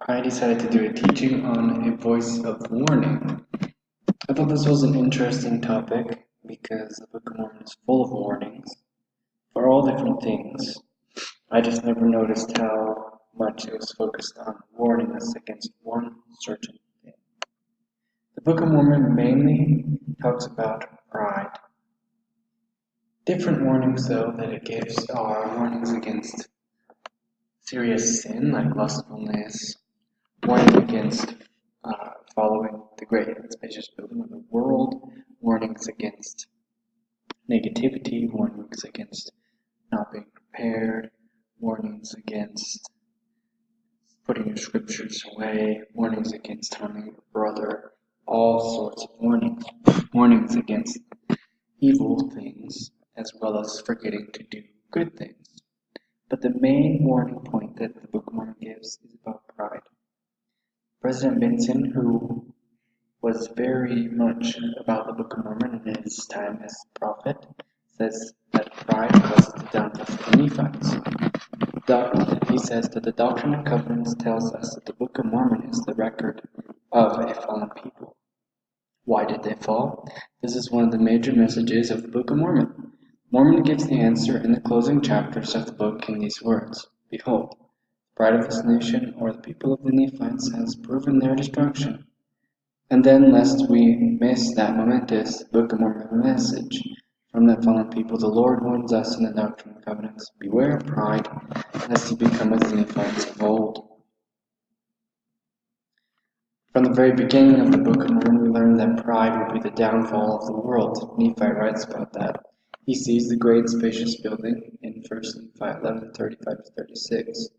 I decided to do a teaching on a voice of warning. I thought this was an interesting topic because the Book of Mormon is full of warnings for all different things. I just never noticed how much it was focused on warning us against one certain thing. The Book of Mormon mainly talks about pride. Different warnings, though, that it gives are warnings against serious sin like lustfulness, warning against following the great and spacious building of the world, warnings against negativity, warnings against not being prepared, warnings against putting your scriptures away, warnings against harming your brother, all sorts of warnings. Warnings against evil things as well as forgetting to do good things. But the main warning point that the Book of Mormon gives is about pride. President Benson, who was very much about the Book of Mormon in his time as prophet, says that pride causes the downfall of the Nephites. He says that the Doctrine and Covenants tells us that the Book of Mormon is the record of a fallen people. Why did they fall? This is one of the major messages of the Book of Mormon. Mormon gives the answer in the closing chapters of the book in these words: Behold, the pride of this nation, or the people of the Nephites, has proven their destruction. And then, lest we miss that momentous Book of Mormon message from that fallen people, the Lord warns us in the Doctrine and Covenants: beware of pride, lest you become as the Nephites of old. From the very beginning of the Book of Mormon, we learn that pride will be the downfall of the world. Nephi writes about that. He sees the great spacious building in 1 Nephi 11:35-36.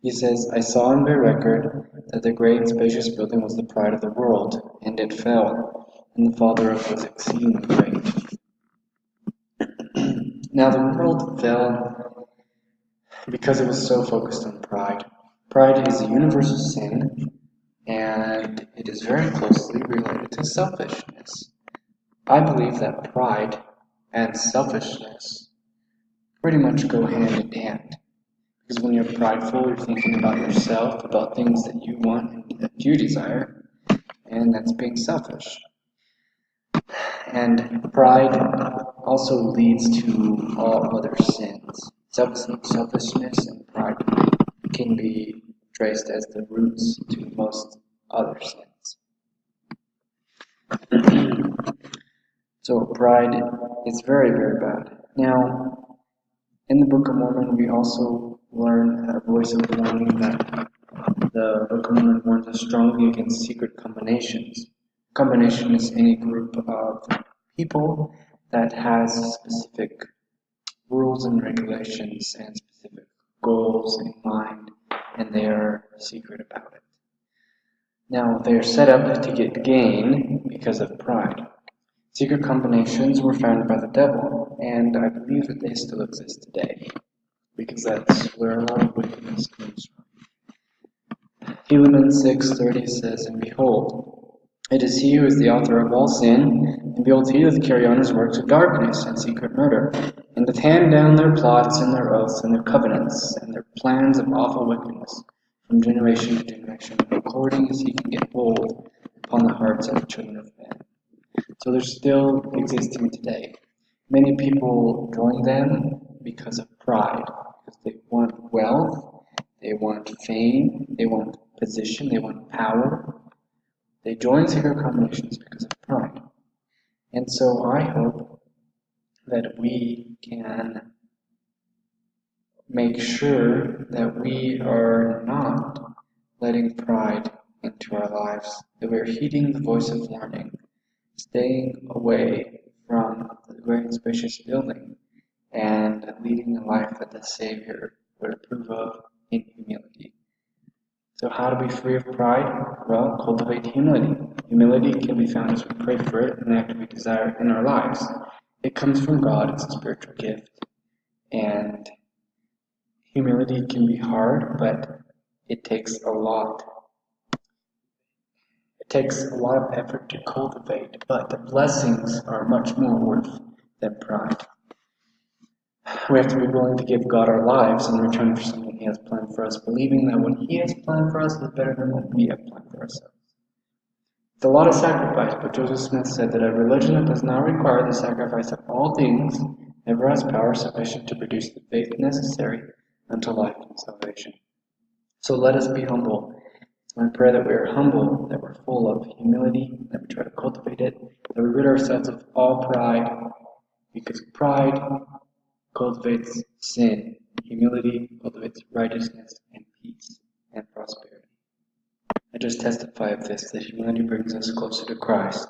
He says, I saw in their record that the great spacious building was the pride of the world, and it fell, and the fall thereof was exceedingly great. Now the world fell because it was so focused on pride. Pride is a universal sin, and it is very closely related to selfishness. I believe that pride and selfishness pretty much go hand in hand. Because when you're prideful, you're thinking about yourself, about things that you want and that you desire, and that's being selfish. And pride also leads to all other sins. Selfishness and pride can be traced as the roots to most other sins. So pride is very, very bad. Now, in the Book of Mormon, we also learn a voice of warning that the Book of Mormon warns us strongly against secret combinations. Combination is any group of people that has specific rules and regulations and specific goals in mind, and they are secret about it. Now, they are set up to get gain because of pride. Secret combinations were founded by the devil, and I believe that they still exist today, because that's where a lot of wickedness comes from. Helaman 6:30 says, And behold, it is he who is the author of all sin, and behold, he doth carry on his works of darkness and secret murder, and doth hand down their plots and their oaths and their covenants and their plans of awful wickedness from generation to generation, according as he can get hold upon the hearts of the children of men. So they're still existing today. Many people join them because of pride, because they want wealth, they want fame, they want position, they want power. They join secret combinations because of pride. And so I hope that we can make sure that we are not letting pride into our lives, that we're heeding the voice of warning, staying away from the great and spacious building, and leading a life that the Savior would approve of in humility. So how to be free of pride? Well, cultivate humility. Humility can be found as we pray for it and act we desire in our lives. It comes from God, it's a spiritual gift. And humility can be hard, but it takes a lot. It takes a lot of effort to cultivate, but the blessings are much more worth than pride. We have to be willing to give God our lives in return for something He has planned for us, believing that what He has planned for us is better than what we have planned for ourselves. It's a lot of sacrifice, but Joseph Smith said that a religion that does not require the sacrifice of all things never has power sufficient to produce the faith necessary unto life and salvation. So let us be humble. It's my prayer that we are humble, that we're full of humility, that we try to cultivate it, that we rid ourselves of all pride, because pride cultivates sin. Humility cultivates righteousness and peace and prosperity. I just testify of this, that humility brings us closer to Christ.